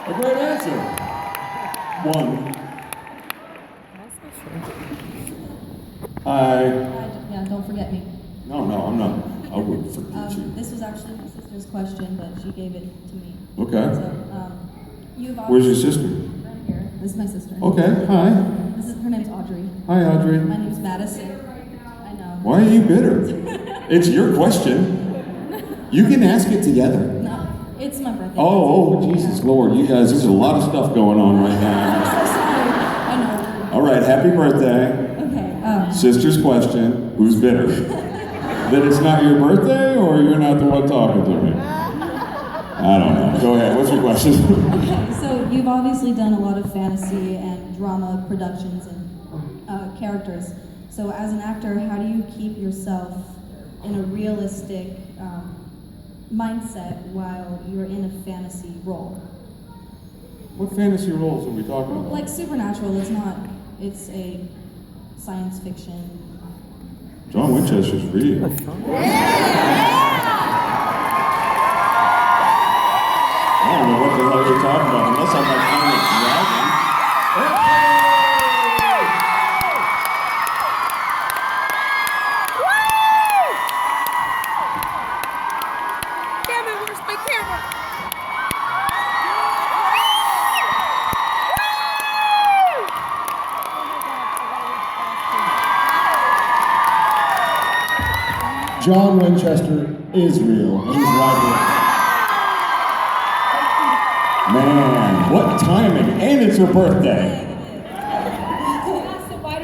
A great answer. One. Hi. Yeah, don't forget me. No, I'm not. I wouldn't forget you. This was actually my sister's question, but she gave it to me. Okay. So, Where's your sister? Right here. This is my sister. Okay, hi. Her name's Audrey. Hi, Audrey. My name's Madison. I know. Why are you bitter? It's your question. You can ask it together. No, it's my birthday. Oh, Jesus Lord, you guys, there's a lot of stuff going on right now. I'm so sorry. I know. All right, happy birthday. Okay. Sister's question, who's bitter? That it's not your birthday, or you're not the one talking to me? I don't know. Go ahead, what's your question? Okay, so you've obviously done a lot of fantasy and drama productions and characters. So as an actor, how do you keep yourself in a realistic mindset while you're in a fantasy role? What fantasy roles are we talking about? Like supernatural, it's a science fiction. John Winchester's real. I don't know what the hell you're talking about, unless I'm like on a dragon. Camera, where's my camera? John Winchester is real. He's right here. Man, what timing! And it's her birthday.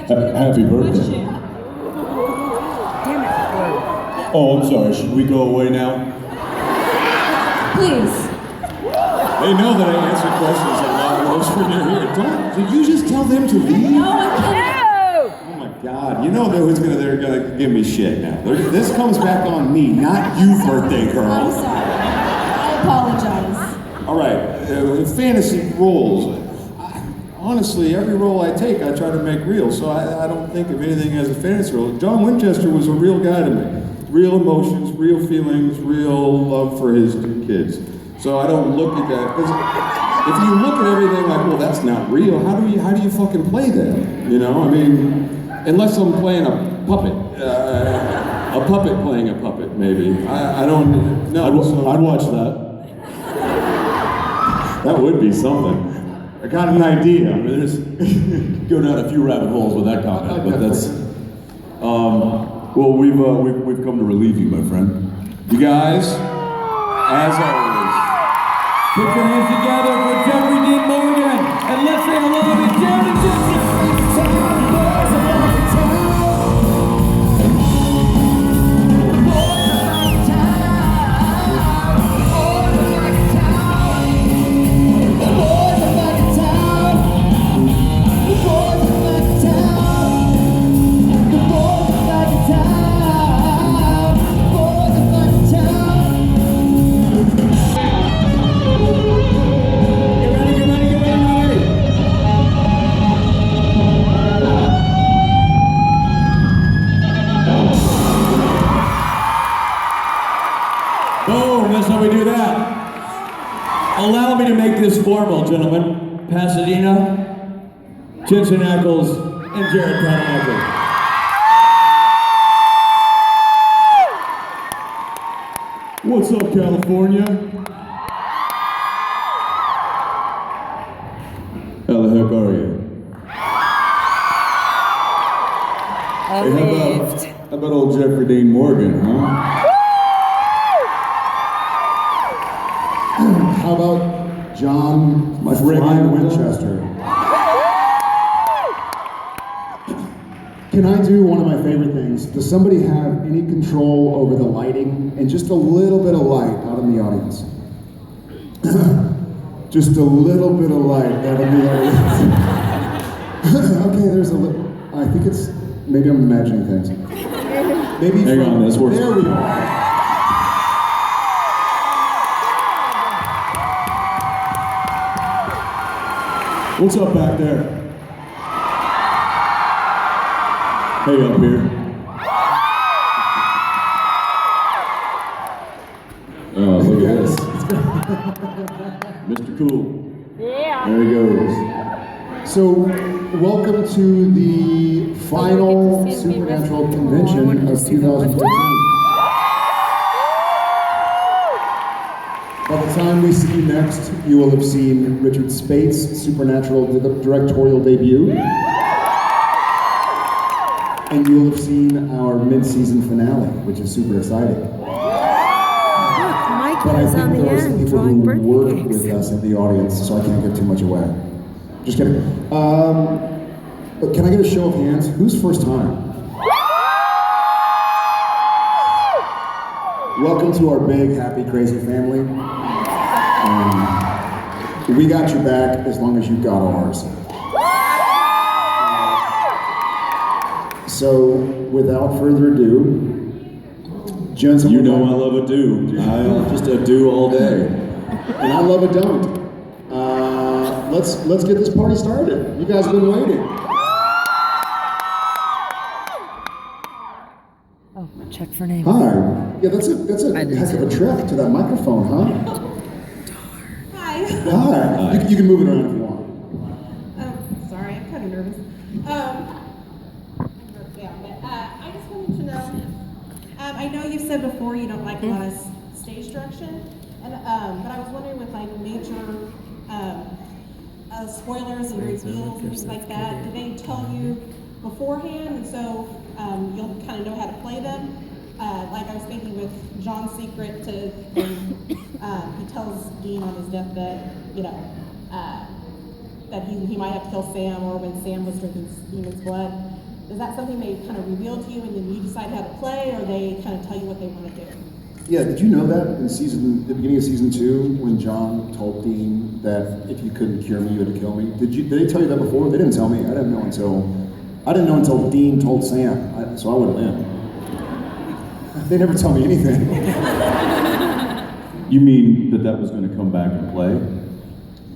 Happy birthday. Oh, I'm sorry. Should we go away now? Please. They know that I answer questions a lot worse when you're here. Did you just tell them to leave? No, I'm kidding. Oh my God! You know they're gonna give me shit now. This comes back on me, not you, birthday girl. I'm sorry. I apologize. All right, fantasy roles. Honestly, every role I take, I try to make real. So I don't think of anything as a fantasy role. John Winchester was a real guy to me. Real emotions, real feelings, real love for his kids. So I don't look at that. 'Cause if you look at everything like, well, that's not real. How do you fucking play that? You know, I mean, unless I'm playing a puppet, playing a puppet, maybe. I don't know. I'd watch that. That would be something. I got an idea. I mean, there's go down a few rabbit holes with that comment, but that's. Well, we've come to relieve you, my friend. You guys, as always, put your hands together for Jeffrey Dean Morgan, and let's say hello to Jared Johnson. Boom, that's how we do that. Allow me to make this formal, gentlemen. Pasadena, Jensen Ackles, and Jared Padalecki. What's up, California? How the heck are you? Hey, how about old Jeffrey Dean Morgan, huh? How about John friggin' Winchester? Can I do one of my favorite things? Does somebody have any control over the lighting and just a little bit of light out in the audience? Just a little bit of light out in the audience. Okay, there's a little. I think it's maybe I'm imagining things. Maybe hang on, this works. There we are. What's up back there? Hey up here. Oh, look at this. Mr. Cool. There he goes. So, welcome to the final Supernatural convention of 2015. By the time we see you next, you will have seen Richard Spate's Supernatural directorial debut. And you will have seen our mid-season finale, which is super exciting. But I think there are some people who work with us in the audience, so I can't give too much away. Just kidding. But can I get a show of hands? Who's first time? Welcome to our big, happy, crazy family. We got your back as long as you got ours. So, without further ado, Jensen, You know I love a do. I'm just a do all day. and I love a don't. Let's get this party started. You guys have been waiting. Oh, check for name. Hi. Yeah, that's a heck of a trick to that microphone, huh? Hi. Hi. You can move it around if you want. Oh, sorry, I'm kind of nervous. I just wanted to know, I know you've said before you don't like a lot of stage direction, and but I was wondering with like major spoilers and reveals and things like that, do they tell you beforehand, and so you'll kind of know how to play them? Like I was thinking with John's secret to, he tells Dean on his deathbed, you know, that he might have to kill Sam, or when Sam was drinking Demon's blood. Is that something they kind of reveal to you and then you decide how to play, or they kind of tell you what they want to do? Yeah, did you know that in the beginning of season 2, when John told Dean that if you couldn't cure me, you had to kill me? Did they tell you that before? They didn't tell me. I didn't know until Dean told Sam, so I went in. They never tell me anything. You mean that was going to come back and play?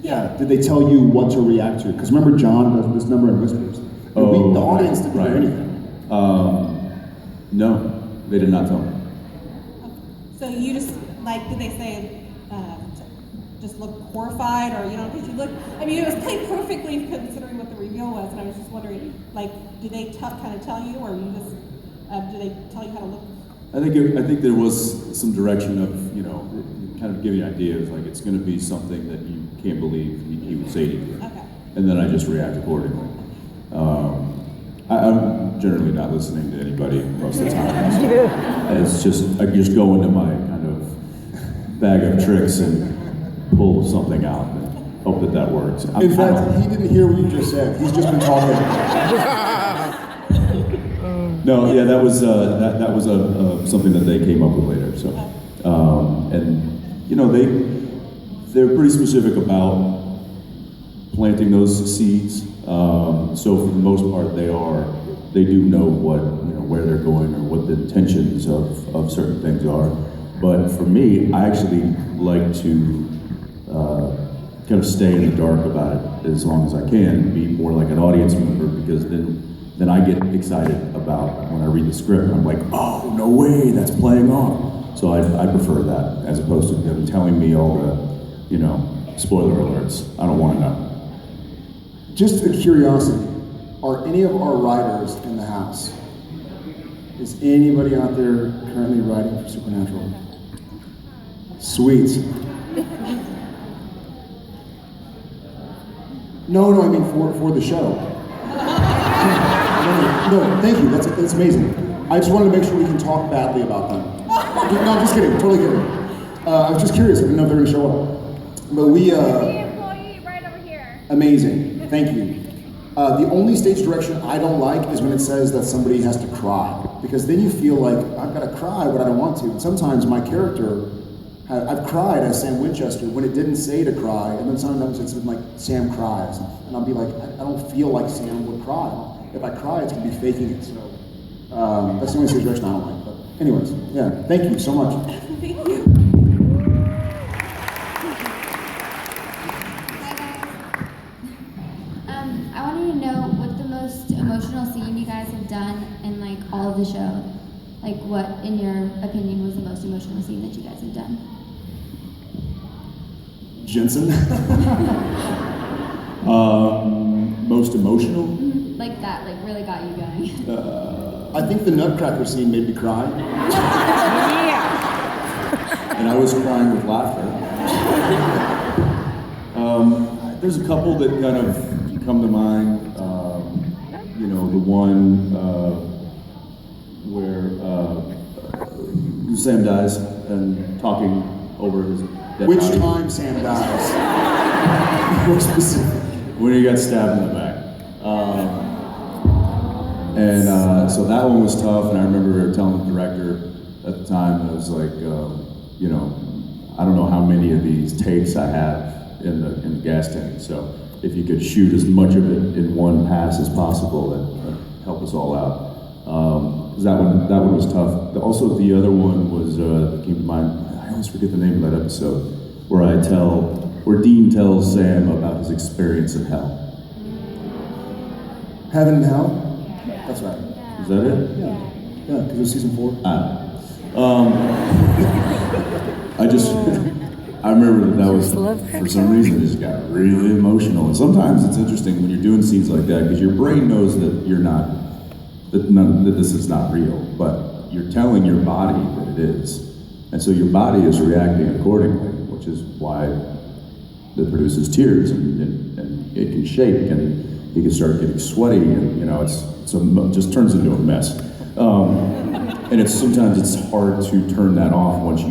Yeah, did they tell you what to react to? Because remember, John does this number in whispers. The audience didn't hear anything. No, they did not tell me. So you just, like, did they say, just look horrified, or, you know, because you look, I mean, it was played perfectly considering what the reveal was, and I was just wondering, like, did they kind of tell you, or you just, do they tell you how to look? I think there was some direction of, you know, kind of giving ideas, like it's going to be something that you can't believe he would say to you. Okay. And then I just react accordingly. I'm generally not listening to anybody most of the time. So I just go into my kind of bag of tricks and pull something out and hope that works. In fact, he didn't hear what you just said. He's just been talking. No, yeah, that was something that they came up with later. So, and you know, they're pretty specific about planting those seeds. So for the most part, they do know where they're going or what the intentions of certain things are. But for me, I actually like to kind of stay in the dark about it as long as I can, be more like an audience member, because then I get excited about when I read the script and I'm like, oh, no way, that's playing on. So I prefer that as opposed to them telling me all the, spoiler alerts. I don't want to know. Just a curiosity, are any of our writers in the house? Is anybody out there currently writing for Supernatural? Sweet. No, I mean for the show. No, thank you. That's amazing. I just wanted to make sure we can talk badly about them. No, I'm just kidding. Totally kidding. I was just curious. I didn't know if they were going to show up. But we. Employee right over here. Amazing. Thank you. The only stage direction I don't like is when it says that somebody has to cry, because then you feel like I've got to cry, but I don't want to. And sometimes my character, I've cried as Sam Winchester when it didn't say to cry, and then sometimes it's been like Sam cries, and I'll be like, I don't feel like Sam would cry. If I cry, it's gonna be faking it. So that's the only stage direction I don't like. But anyways, yeah, thank you so much. Thank you. I wanted to know what the most emotional scene you guys have done in like all of the show. Like what, in your opinion, was the most emotional scene that you guys have done? Jensen? Most emotional? Like that, like really got you going. I think the Nutcracker scene made me cry. And I was crying with laughter. There's a couple that kind of come to mind. You know, the one where Sam dies and talking over his dead Which body. time Sam dies? More specific. When he got stabbed in the back. So that one was tough, and I remember telling the director at the time, I was like, you know, I don't know how many of these takes I have in the gas tank, so if you could shoot as much of it in one pass as possible, that'd help us all out. 'Cause that one was tough. Also, the other one was that came to mind. I always forget the name of that episode where Dean tells Sam about his experience in hell. Heaven and Hell? That's right. Is that it? Yeah, because it was season 4. I remember that was, love that for some reason, it just got really emotional. And sometimes it's interesting when you're doing scenes like that, because your brain knows that that this is not real, but you're telling your body that it is. And so your body is reacting accordingly, which is why it produces tears, and it can shake, and you can start getting sweaty, and you know, it just turns into a mess. And sometimes it's hard to turn that off once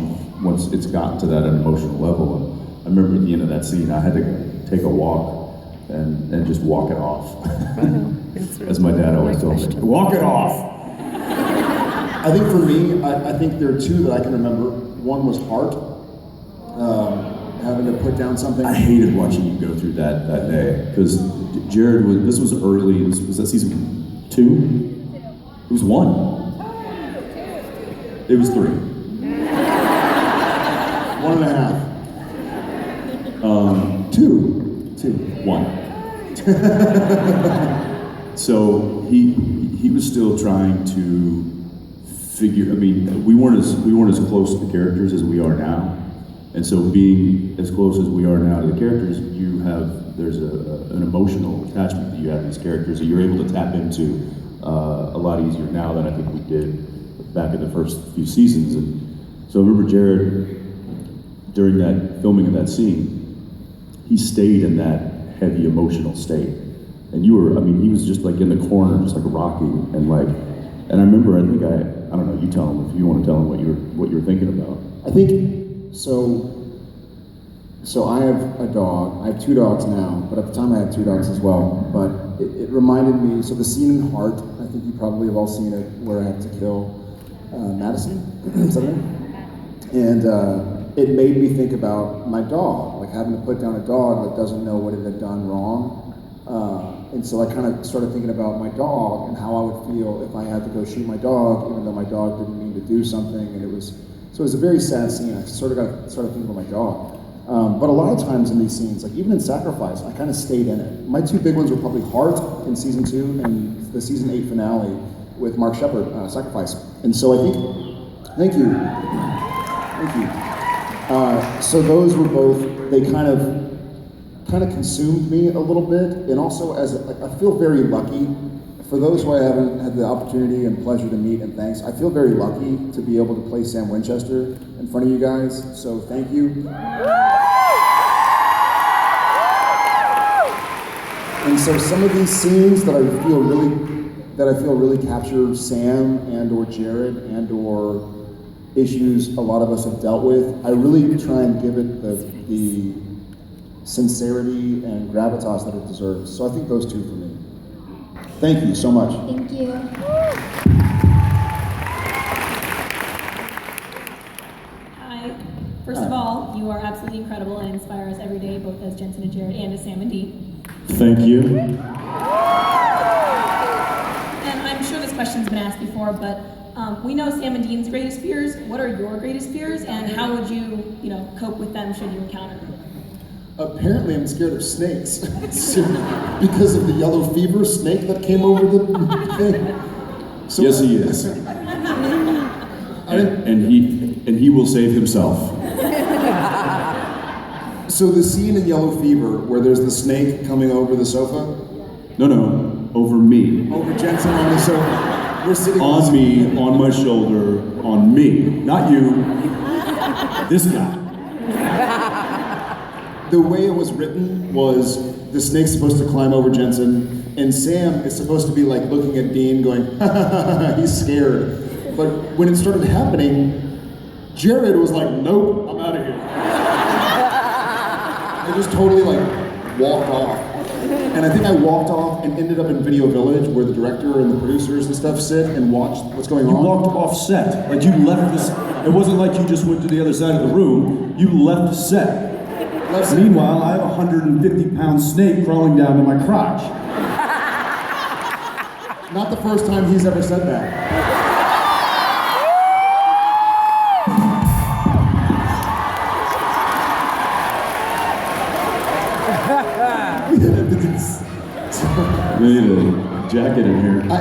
it's gotten to that emotional level. And I remember at the end of that scene, I had to take a walk and just walk it off. As my dad always told me, walk it off. I think for me, I think there are two that I can remember. One was Heart, having to put down something. I hated watching you go through that day, because Jared this was early, was that season 2? It was 1. It was 3. 1.5. 2. 1. So he was still trying to figure. I mean, we weren't as close to the characters as we are now, and so being as close as we are now to the characters, there's an emotional attachment that you have to these characters that you're able to tap into a lot easier now than I think we did back in the first few seasons. And so I remember Jared, during that filming of that scene, he stayed in that heavy emotional state. And he was just like in the corner, just like rocking, and I remember, I don't know, you tell him if you want to tell him what you're thinking about. I think, so I have a dog. I have 2 dogs now, but at the time I had 2 dogs as well. But it reminded me, so the scene in Heart, I think you probably have all seen it, where I have to kill Madison, is that it? And it made me think about my dog, like having to put down a dog that doesn't know what it had done wrong. And so I kind of started thinking about my dog and how I would feel if I had to go shoot my dog, even though my dog didn't mean to do something. And it was a very sad scene. I started thinking about my dog. But a lot of times in these scenes, like even in Sacrifice, I kind of stayed in it. My 2 big ones were probably Heart in season 2 and the season 8 finale with Mark Shepard, Sacrifice. And so I think, thank you. So those were both, they kind of consumed me a little bit, and also I feel very lucky. For those who I haven't had the opportunity and pleasure to meet, and thanks, I feel very lucky to be able to play Sam Winchester in front of you guys, so thank you. And so some of these scenes that I feel really capture Sam and or Jared and or issues a lot of us have dealt with, I really try and give it the sincerity and gravitas that it deserves. So I think those 2 for me. Thank you so much. Thank you. Hi. First of all, you are absolutely incredible and inspire us every day, both as Jensen and Jared and as Sam and Dean. Thank you. And I'm sure this question's been asked before, but we know Sam and Dean's greatest fears. What are your greatest fears, and how would you cope with them should you encounter them? Apparently I'm scared of snakes because of the yellow fever snake that came over the thing. So Yes, he is. And he will save himself. So the scene in Yellow Fever where there's the snake coming over the sofa, No, over me. over Jensen on the sofa, we're sitting On me, on my shoulder, on me. Not you. This guy. The way it was written was the snake's supposed to climb over Jensen, and Sam is supposed to be like looking at Dean going, he's scared. But when it started happening, Jared was like, nope, I'm out of here. I just totally like walked off. And I think I walked off and ended up in Video Village where the director and the producers and stuff sit and watch what's going You on. walked off set. Like you left this. It wasn't like you just went to the other side of the room. You left set. Meanwhile, I have a 150-pound snake crawling down to my crotch. Not the first time he's ever said that. We need a jacket in here. I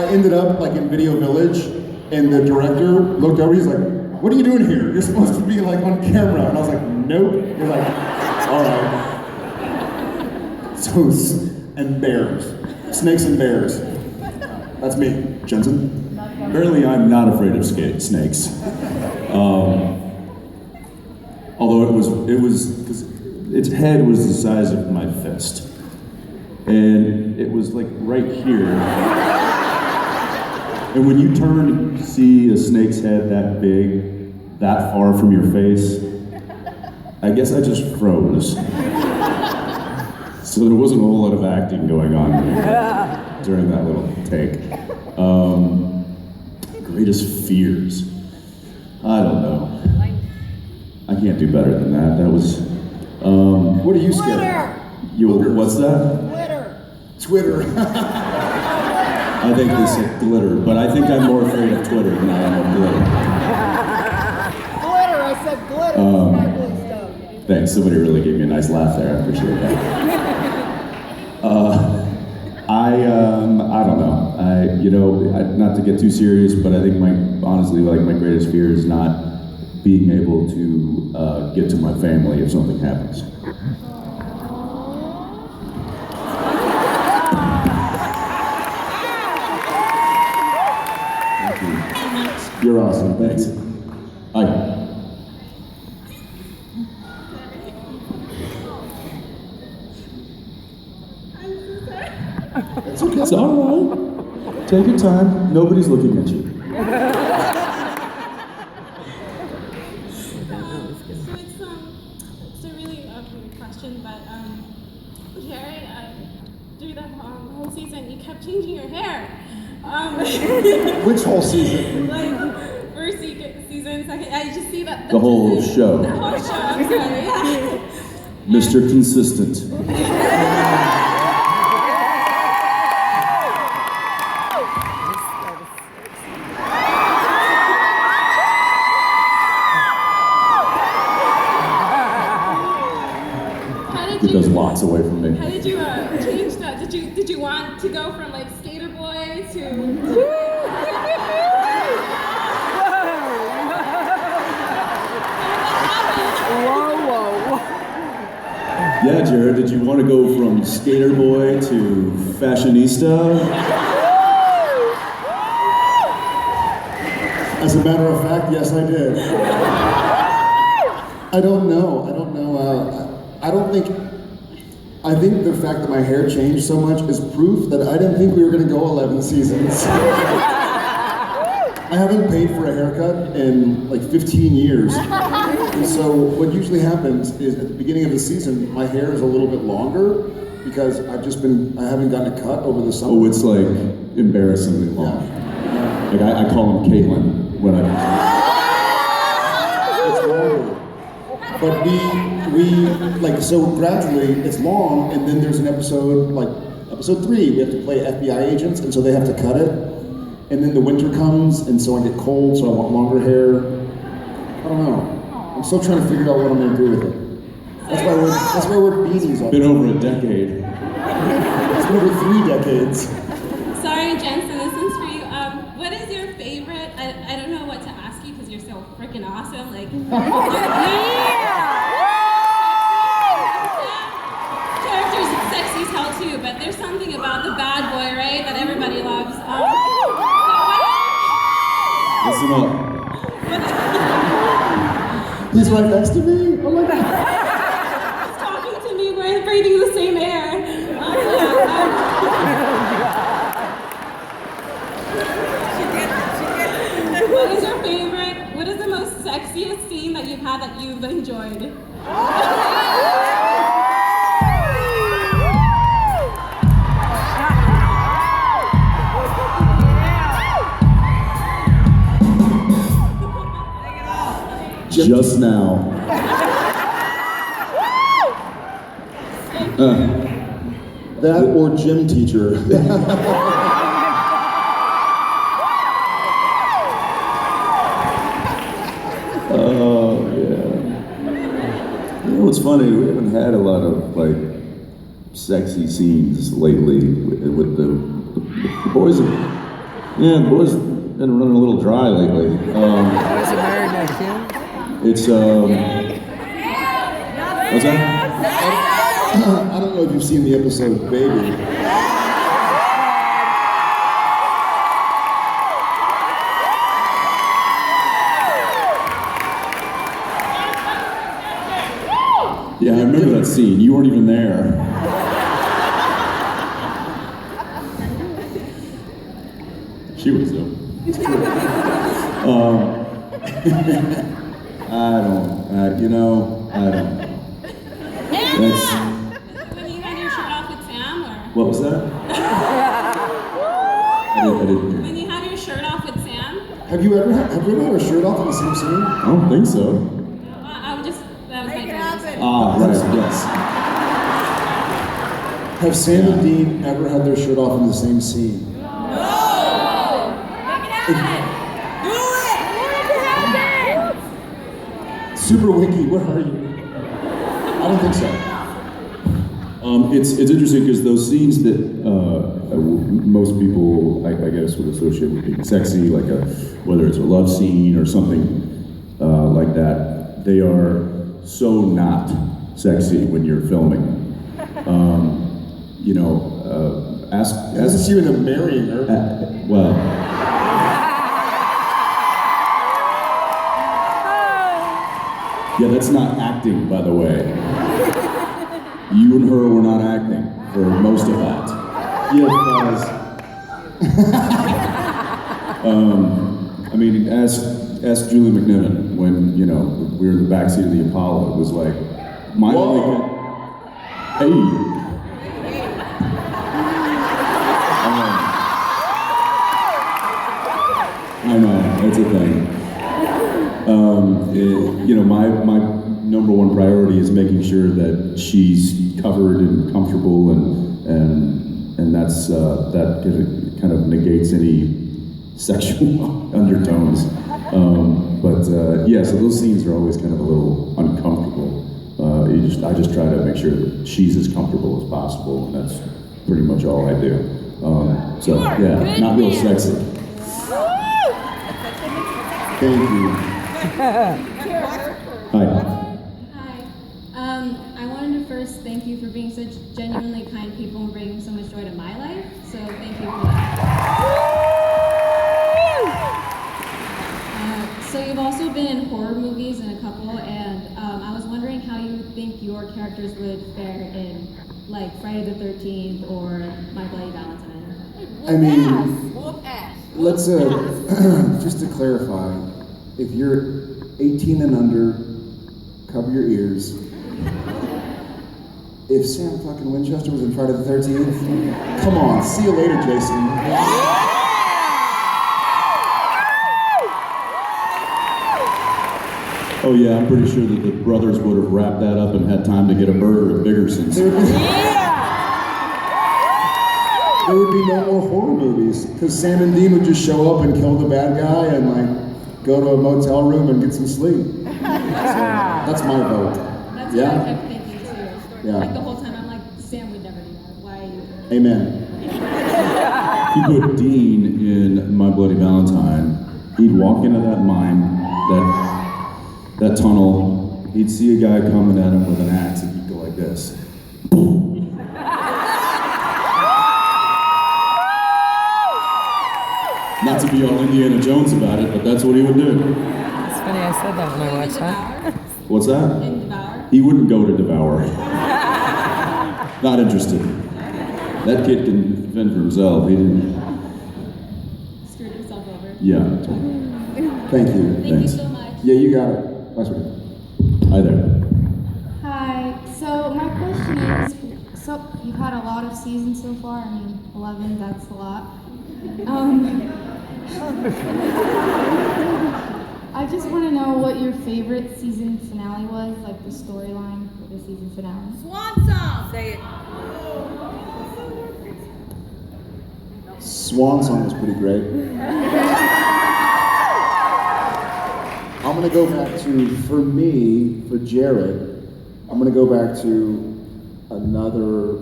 ended up like in Video Village, and the director looked over. He's like, "What are you doing here? You're supposed to be like on camera." And I was like, "Nope." You're like, "All right." So, and bears, snakes and bears. That's me, Jensen. Apparently, I'm not afraid of snakes. Although it was because its head was the size of my fist, and it was like right here. And when you turn and see a snake's head that big, that far from your face, I guess I just froze. So there wasn't a whole lot of acting going on during that little take. Greatest fears. I don't know. I can't do better than that. That was. What are you scared of? What's that? Twitter. I think they said glitter, but I think I'm more afraid of Twitter than I am of glitter. Glitter, I said glitter, sparkly stuff. Thanks, somebody really gave me a nice laugh there, I appreciate that. I don't know. Not to get too serious, but I think honestly, my greatest fear is not being able to get to my family if something happens. You're awesome. Thanks. Hi. It's okay. It's all right. Take your time. Nobody's looking at you. It's a really ugly question, but Jared, through the whole season, you kept changing your hair. Which whole season? Like first season, second. I just see that. The whole show. The whole show. I'm sorry. Yeah. Mr. Consistent. Get those locks away from me. How did you change that? Did you want to go from like skater boy to? Yeah, Jared, did you want to go from skater boy to fashionista? As a matter of fact, yes, I did. I don't know. I think the fact that my hair changed so much is proof that I didn't think we were going to go 11 seasons. I haven't paid for a haircut in like 15 years. And so what usually happens is at the beginning of the season, my hair is a little bit longer because I haven't gotten a cut over the summer. Oh, it's like embarrassingly long. Yeah. Like I call him Caitlin when I. It's longer. But so gradually it's long, and then there's an episode, like episode 3, we have to play FBI agents, and so they have to cut it. And then the winter comes, and so I get cold, so I want longer hair. I don't know. I'm still trying to figure out what I'm going to do with it. That's why I wear beanies all the Been time. over a decade. It's been over 3 decades. Sorry, Jensen, this one's for you. What is your favorite? I don't know what to ask you because you're so freaking awesome. Like, character's sexy as hell too, but there's something about the bad boy, right, that everybody loves. Listen up. He's right next to me. Oh my God. He's talking to me. We're breathing the same air. What is your favorite? What is the most sexiest scene that you've had that you've enjoyed? Just now. That or gym teacher. Oh, yeah. You know what's funny? We haven't had a lot of, like, sexy scenes lately with the boys. The boys have been running a little dry lately. Boys are married now, Kim. It's, what's that? I don't know if you've seen the episode Baby. Yeah, I remember that scene. You weren't even there. She was though. I don't. I don't. That's. When you had your shirt off with Sam, or What was that? I didn't hear. when you had your shirt off with Sam? Have you ever had a shirt off in the same scene? I don't think so. I'm just that was my dream. Ah, right. Yes. Have Sam and Dean ever had their shirt off in the same scene? Super Wiki, where are you? I don't think so. It's interesting because those scenes that most people, I guess, would associate with being sexy, like whether it's a love scene or something like that, they are so not sexy when you're filming. Ask you end up marrying her. Well. Yeah, that's not acting, by the way. You and her were not acting for most of that. Yeah, guys. I mean, ask Julie McNiven when, we were in the backseat of the Apollo. It was like, my only... Hey! I know, that's a thing. My number one priority is making sure that she's covered and comfortable, and that's that kind of negates any sexual undertones. So those scenes are always kind of a little uncomfortable. I just try to make sure that she's as comfortable as possible, and that's pretty much all I do. Not real sexy. Thank you. Hi. I wanted to first thank you for being such genuinely kind people and bringing so much joy to my life. So thank you for that. So you've also been in horror movies in a couple, and I was wondering how you think your characters would fare in, like, Friday the 13th or My Bloody Valentine. I mean, let's just to clarify, if you're 18 and under, cover your ears. If Sam fucking Winchester was in Friday the 13th, come on, see you later, Jason. Oh yeah, I'm pretty sure that the brothers would have wrapped that up and had time to get a burger at Biggerson's. There would be no more horror movies, because Sam and Dean would just show up and kill the bad guy and like go to a motel room and get some sleep. So, That's my vote. That's Yeah? what I kept thinking too. Yeah. Like the whole time, I'm like, Sam would never do that. Why are you? Amen. If you put Dean in My Bloody Valentine, he'd walk into that mine, that tunnel, he'd see a guy coming at him with an axe, and he'd go like this. Not to be all Indiana Jones about it, but that's what he would do. It's funny I said that when I watched that. What's that? In Devour? He wouldn't go to Devour. Not interested. That kid can fend for himself. He didn't. Screwed himself over. Yeah. Thank you. Thank Thanks. you so much. Yeah, you got it. That's right. Hi there. Hi. So my question is, so you've had a lot of seasons so far. I mean, 11. That's a lot. I just want to know what your favorite season finale was, like the storyline for the season finale. Swan Song was pretty great. I'm gonna go back to, for me, for Jared, I'm gonna go back to another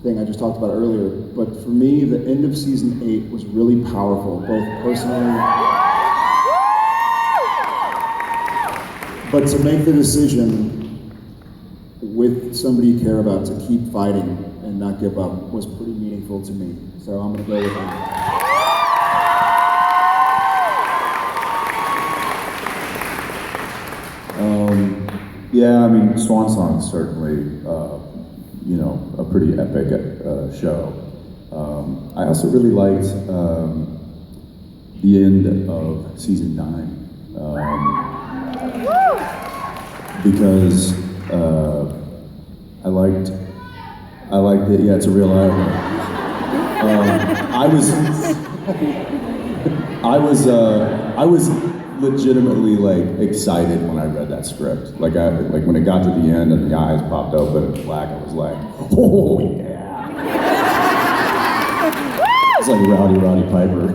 thing I just talked about earlier, but for me, the end of season 8 was really powerful, both personally, but to make the decision with somebody you care about to keep fighting and not give up was pretty meaningful to me. So I'm gonna go with that. Yeah, I mean, Swan Song's certainly, a pretty epic show. I also really liked the end of season 9 because I liked it. Yeah, it's a real eye. I was legitimately excited when I read that script. Like when it got to the end and the eyes popped open and black, I was like, oh yeah. It's like Rowdy Piper.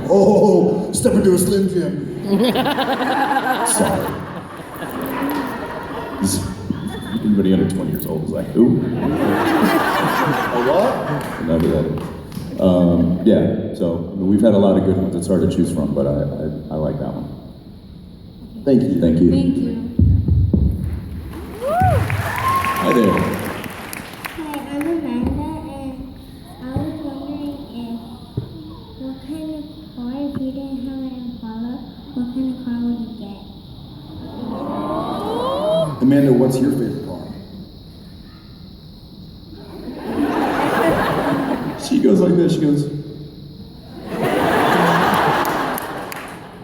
Oh, step into a Slim Jim. Sorry. Anybody under 20 years old is like, ooh. A what? Whatever that is. Yeah, so we've had a lot of good ones. It's hard to choose from, but I like that one. Thank you. Thank you. Thank you. Hi there. Hi, I'm Amanda, and I was wondering what kind of car, if you didn't have an Impala, what kind of car would you get? Amanda, what's your favorite car? She goes like this, she goes,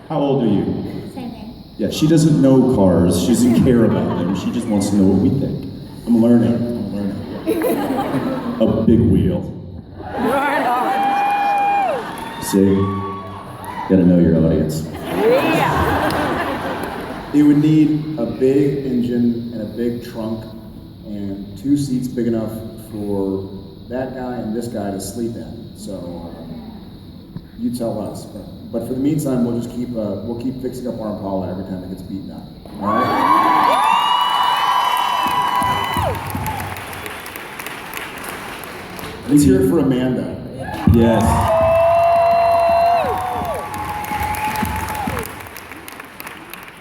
how old are you? 7. Yeah, she doesn't know cars, she doesn't care about them, she just wants to know what we think. I'm learning. A big wheel. See? Gotta know your audience. It would need a big engine and a big trunk and 2 seats big enough for that guy and this guy to sleep in. So you tell us. But for the meantime, we'll just keep fixing up our Impala every time it gets beaten up. All right? Let's hear it for Amanda. Yes.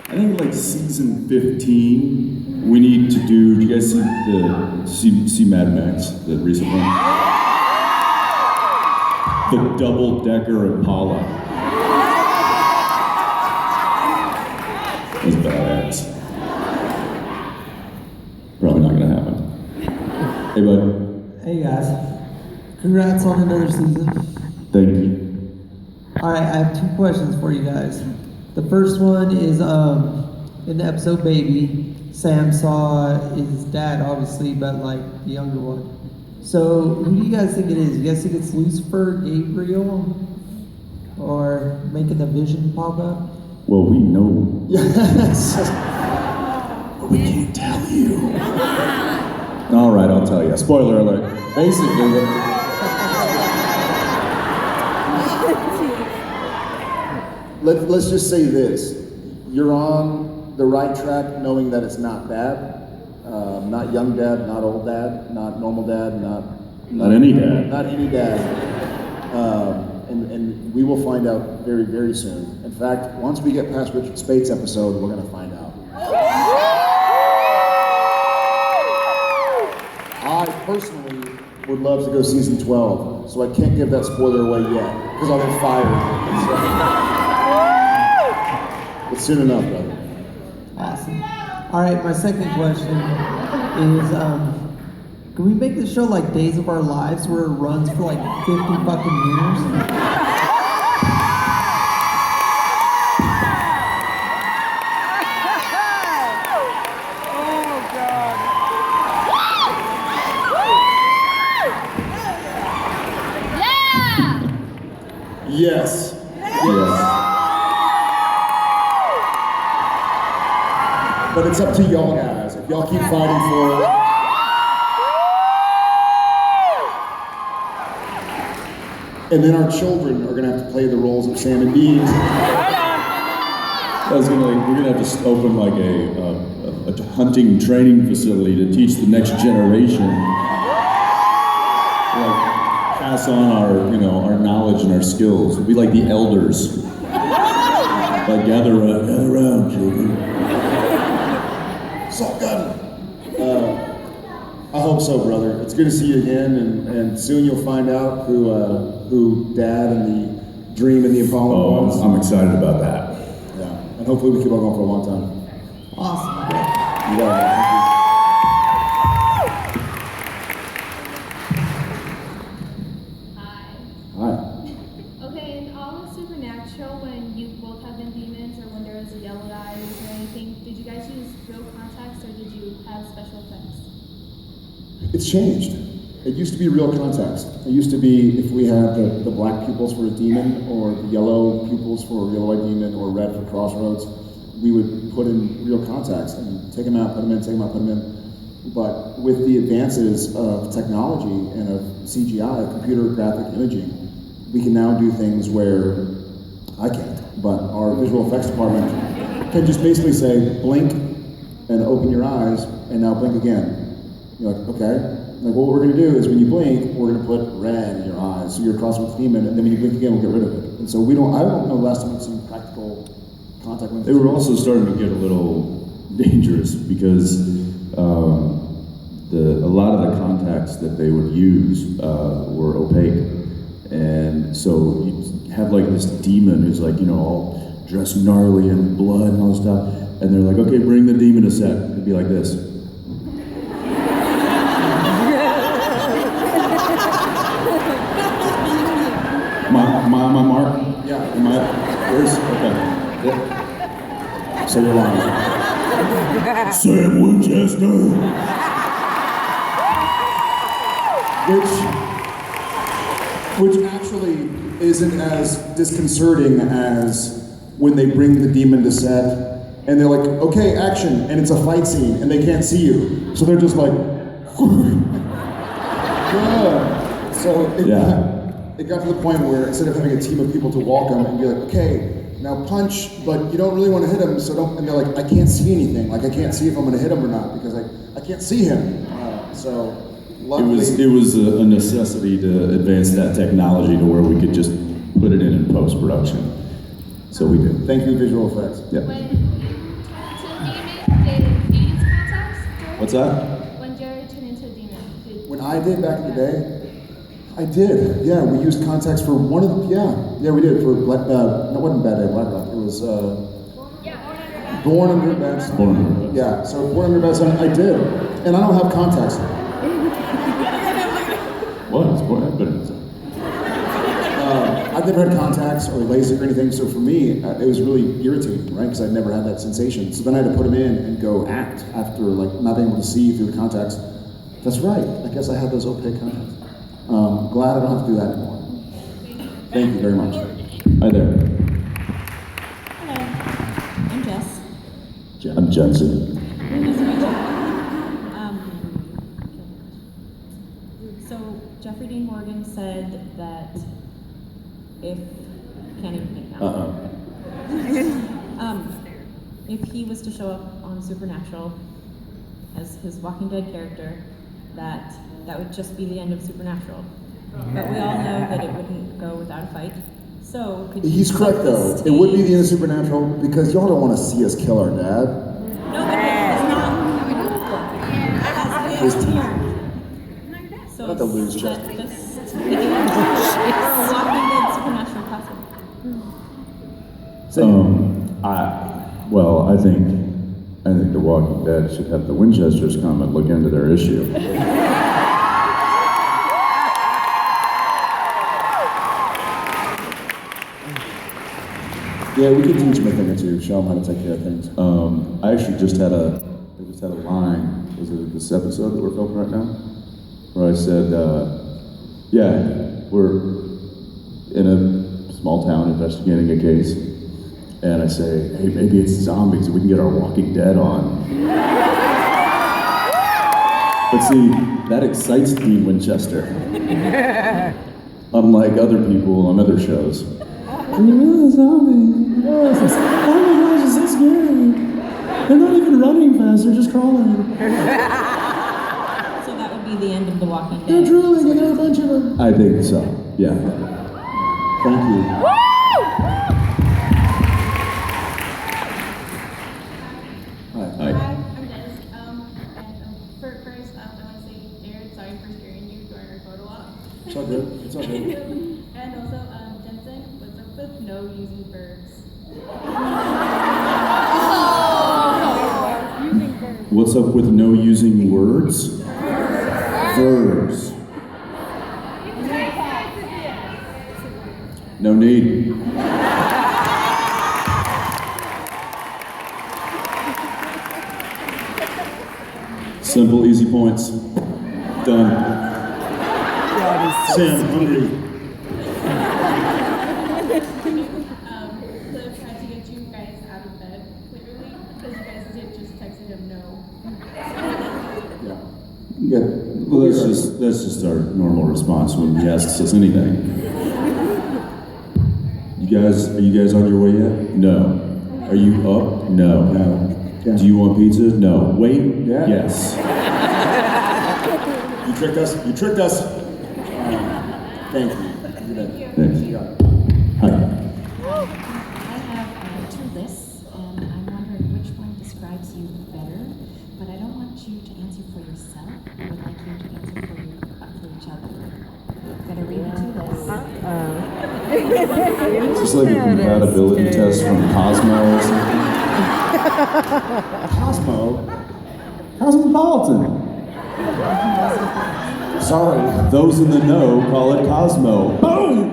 I think season 15, we need to do you guys see Mad Max, the recent one? The double-decker Impala. It's badass. Probably not gonna happen. Hey, bud. Hey guys, congrats on another season. Thank you. Alright, I have 2 questions for you guys. The first one is in the episode Baby, Sam saw his dad obviously, but the younger one. So who do you guys think it is? You guys think it's Lucifer, Gabriel, or making the vision pop up? Well, we know. Yes. But we can't tell you. All right, I'll tell you. Spoiler alert. Basically, Let's just say this. You're on the right track, knowing that it's not dad, not young dad, not old dad, not normal dad, Not any dad. not any dad. And we will find out very, very soon. In fact, once we get past Richard Spate's episode, we're gonna find out. I personally would love to go season 12, so I can't give that spoiler away yet, because I'll get fired. But soon enough, brother. Awesome. All right, my second question is, can we make the show like Days of Our Lives, where it runs for like 50 fucking years? Yes. Yes. But it's up to y'all guys. If y'all keep fighting for it. And then our children are gonna have to play the roles of Sam and Dean. We're gonna have to open like a hunting training facility to teach the next generation. Like pass on our knowledge and our skills. We'll be like the elders. Like gather around, children. Salt gun. I hope so, brother. It's good to see you again, and soon you'll find out who Dad and the Dream and the Apollo was. I'm excited about that. Yeah, and hopefully we keep on going for a long time. Awesome. You got it. Hi. Okay, in all of Supernatural, when you both have been demons or when there was a yellow eyes or anything, did you guys use real contacts or did you have special effects? It's changed. It used to be real context. It used to be if we had the black pupils for a demon or the yellow pupils for a real white demon or red for Crossroads, we would put in real contacts and take them out, put them in, take them out, put them in. But with the advances of technology and of CGI, computer graphic imaging, we can now do things where I can't, but our visual effects department can just basically say, blink and open your eyes, and now blink again. You're like, okay. Like, well, what we're gonna do is when you blink, we're gonna put red in your eyes, so you're crossing with the demon, and then when you blink again, we'll get rid of it. And so I don't know the last time we've seen practical contact lenses. They were also starting to get a little dangerous because a lot of the contacts that they would use were opaque. And so you have like this demon who's like, all dressed gnarly and blood and all this stuff. And they're like, okay, bring the demon to set. It'd be like this. My mark? Yeah. Where's, okay. Yeah. So you're lying. Sam Winchester. Which actually isn't as disconcerting as when they bring the demon to set and they're like, okay, action, and it's a fight scene and they can't see you. So they're just like, yeah. So it got to the point where instead of having a team of people to walk them and be like, okay, now punch, but you don't really want to hit him, so don't, and they're like, I can't see anything. Like, I can't see if I'm going to hit him or not because I can't see him. So luckily, It was a necessity to advance that technology to where we could just put it in post-production. So we did. Thank you, visual effects. Yeah. When you turned into a demon, did you use contacts? What's that? When Jerry turned into a demon, When I did back in the day, I did. Yeah, we used contacts for one of the. Yeah, we did for Black. That wasn't Bad Day Black Rock. It was Born Under Bad Sun. Born Under Bad Sun. Yeah, so Born Under Bad Sun, I did, and I don't have contacts. What? It's born under Bad Sun. I've never had contacts or LASIK or anything, so for me, it was really irritating, right? Because I'd never had that sensation. So then I had to put them in and go act after like not being able to see through the contacts. That's right. I guess I had those opaque contacts. Glad I don't have to do that anymore. Thank you very much. Hi there. Hello, I'm Jess. I'm Jensen. Nice to meet you. So Jeffrey Dean Morgan said that if can't even think now. if he was to show up on Supernatural as his Walking Dead character, that would just be the end of Supernatural. But we all know that it wouldn't go without a fight. So could you He's set correct the though. stage? It would be the end of Supernatural because y'all don't want to see us kill our dad. No, but it's not. His team. So Not the lose set chest. the stage for a Walking Dead Supernatural classic. I think The Walking Dead should have the Winchesters come and look into their issue. Yeah, we could teach him a thing or two, show him how to take care of things. I actually just had a line. Was it this episode that we're filming right now? Where I said, we're in a small town investigating a case, and I say, hey, maybe it's zombies, we can get our Walking Dead on. But see, that excites Dean Winchester. Unlike other people on other shows. Zombies. Oh my gosh, it's so scary. They're not even running fast, they're just crawling. So that would be the end of The Walking Dead. They're drooling, and there are a bunch of them. I think so, yeah. Thank you. Hi. Hi, I'm Des. First, I want to say, Jared, sorry for scaring you during our photo op. It's all good. It's all good. And also, Jensen, what's up with no using verbs? What's up with no using words? Verbs. No need. Simple, easy points. Done. Sam, hungry. Cliff tried to get you guys out of bed, clearly, because you guys did just texted him no. Yeah. Well, that's just our normal response when he asks us anything. Are you guys on your way yet? No. Are you up? No. No. Yeah. Do you want pizza? No. Wait? Yeah. Yes. You tricked us. You tricked us. Thank you. Thanks. Hi. I have two lists, and I'm wondering which one describes you better, but I don't want you to answer for yourself. I would like you to answer for each other. Gonna read the two lists. Is this like a compatibility test from Cosmo or something? Cosmo? Cosmopolitan. Sorry. Those in the know call it Cosmo. Boom!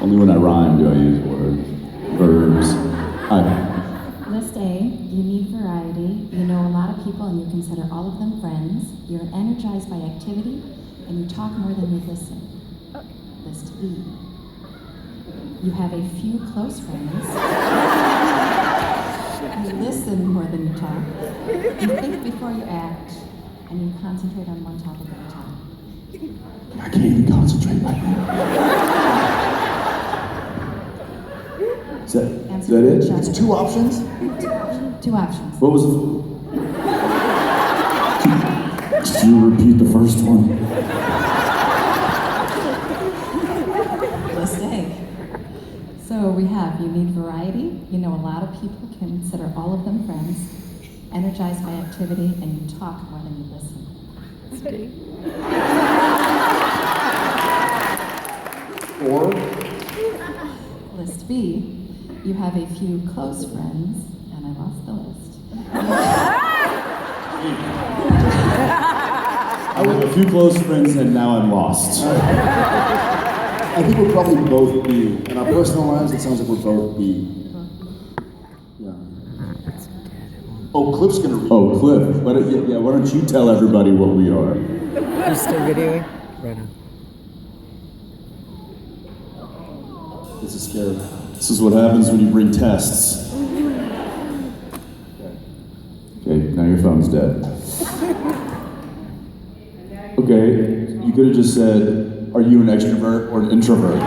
Only when I rhyme do I use words. Verbs. List A, you need variety. You know a lot of people and you consider all of them friends. You're energized by activity and you talk more than you listen. List B, you have a few close friends. You listen more than you talk. You think before you act and you concentrate on one topic at a time. I can't even concentrate right now. Is that it? It's two options? Two options. What was the... Could you repeat the first one? List A. So we have, you need variety. You know a lot of people, consider all of them friends. Energized by activity, and you talk more than you listen. Or? List B, you have a few close friends, and I lost the list. I have a few close friends and now I'm lost. I think we're probably both B. In our personal lives, it sounds like we're both B. Yeah. Oh, Cliff's gonna read. Oh, Cliff. Why don't you tell everybody what we are? You're still videoing? Right on. This is scary. This is what happens when you bring tests. Okay, now your phone's dead. Okay, you could have just said, are you an extrovert or an introvert?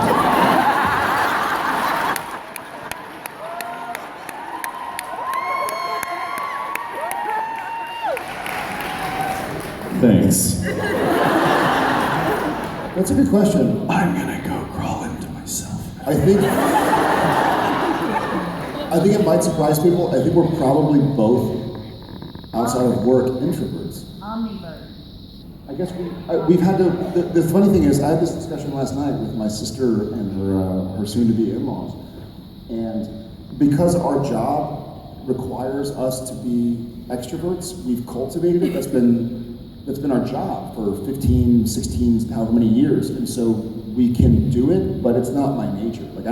Thanks. That's a good question. I'm gonna go crawl into myself. I think it might surprise people. I think we're probably both, outside of work, introverts. Omnivert. I guess we've had to. The funny thing is, I had this discussion last night with my sister and her soon-to-be in-laws, and because our job requires us to be extroverts, we've cultivated it. That's been our job for 15, 16, however many years, and so we can do it, but it's not my nature. Like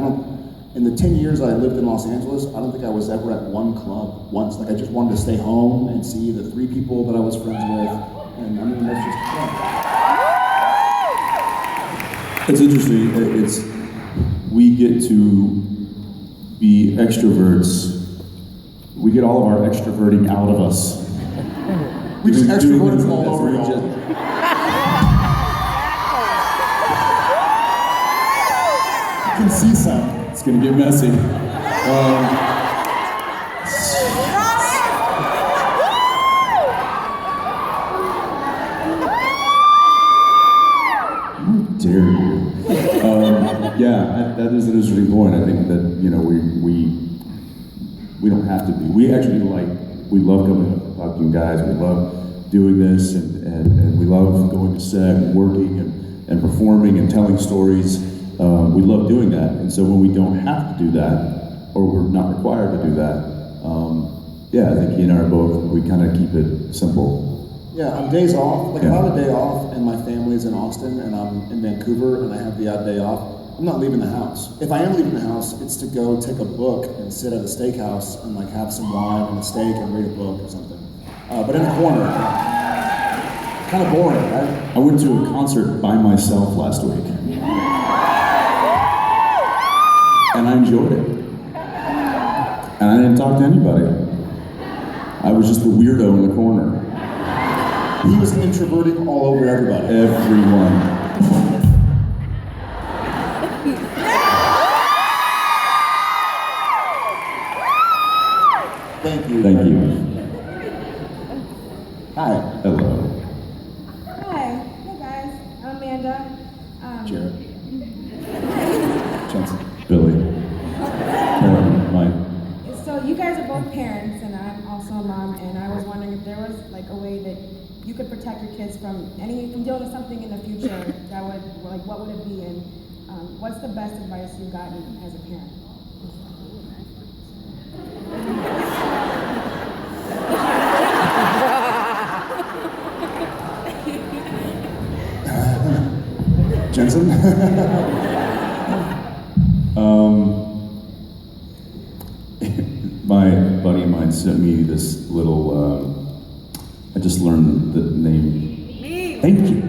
in the 10 years I lived in Los Angeles, I don't think I was ever at one club once. Like I just wanted to stay home and see the 3 people that I was friends with, and I mean, that's just fun. It's interesting. We get to be extroverts. We get all of our extroverting out of us. We just extroverted all over you y'all. You can see some. It's gonna get messy. How dare you? Yeah, that is an interesting point. I think that we don't have to be. We love coming up and talking to you guys. We love doing this, and we love going to set and working and performing and telling stories. We love doing that, and so when we don't have to do that, or we're not required to do that, I think he and I are both, we kind of keep it simple. Yeah, on days off, like if I have a day off and my family's in Austin and I'm in Vancouver and I have the odd day off, I'm not leaving the house. If I am leaving the house, it's to go take a book and sit at a steakhouse and like have some wine and a steak and read a book or something. But in a corner, kind of boring, right? I went to a concert by myself last week. And I enjoyed it. And I didn't talk to anybody. I was just the weirdo in the corner. He was introverting all over everybody. Everyone. Thank you. Thank you. Hi. Hello. Hi. Hey guys. I'm Amanda. Jared. Johnson. Billy. Karen. Mike. So you guys are both parents, and I'm also a mom, and I was wondering if there was like a way that you could protect your kids from dealing with something in the future that would, like, what would it be, and what's the best advice you've gotten as a parent? Jensen? My buddy of mine sent me this little, I just learned the name. Thank you.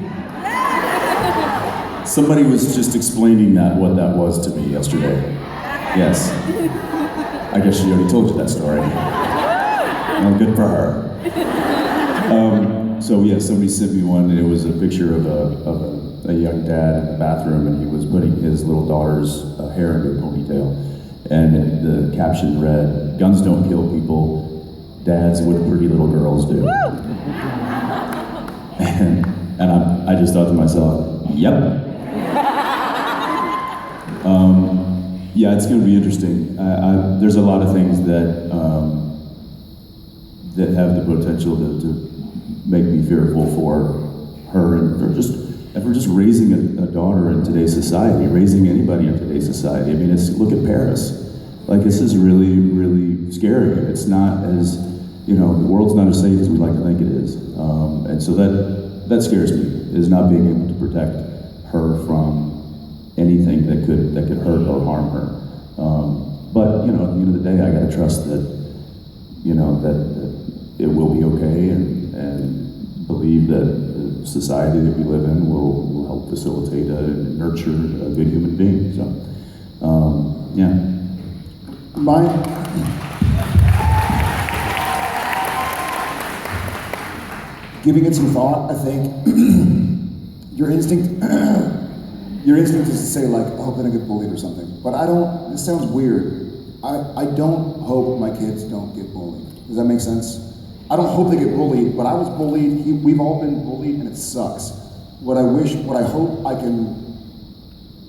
Somebody was just explaining what that was to me yesterday. Yes. I guess she already told you that story. Well, good for her. So yeah, somebody sent me one, and it was a picture of a young dad in the bathroom, and he was putting his little daughter's hair into a ponytail. And the caption read, "Guns don't kill people, dads with pretty little girls do." And I just thought to myself, yep. Yeah, it's going to be interesting. There's a lot of things that have the potential to make me fearful for her and for just raising a daughter in today's society, raising anybody in today's society. I mean, look at Paris. Like, this is really, really scary. It's not as, the world's not as safe as we like to think it is. And so that scares me, is not being able to protect her from anything that could hurt or harm her. But, at the end of the day, I got to trust that, that it will be okay, and believe that the society that we live in will help facilitate and nurture a good human being. So, yeah. Giving it some thought, I think your instinct your instinct is to say like, I hope they don't get bullied or something. But I don't, this sounds weird. I don't hope my kids don't get bullied. Does that make sense? I don't hope they get bullied, but I was bullied. We've all been bullied and it sucks. What I hope I can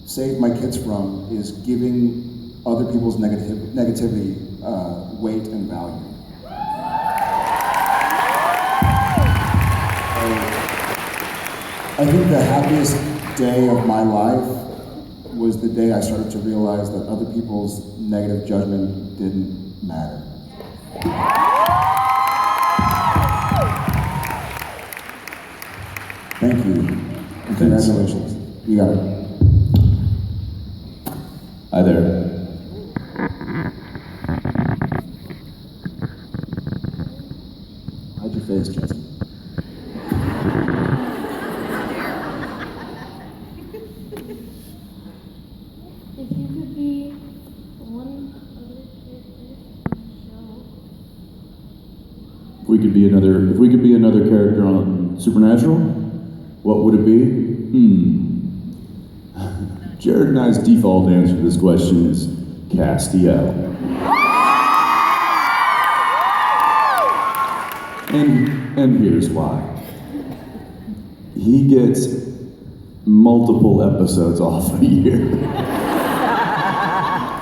save my kids from is giving other people's negativity weight and value. I think the happiest day of my life was the day I started to realize that other people's negative judgment didn't matter. Thank you. And congratulations. You got it. Hi there. Hide your face, Jesse. If you could be one other character on the show, If we could be another character on Supernatural, what would it be? Jared and I's default answer to this question is Castiel. And here's why. He gets multiple episodes off a year.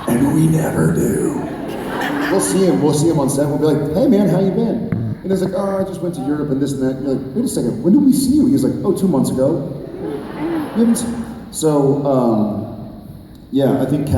And we never do. We'll see him on set. We'll be like, hey man, how you been? And he's like, oh, I just went to Europe and this and that. And you're like, wait a second, when did we see you? He's like, oh, 2 months ago. So, yeah, I think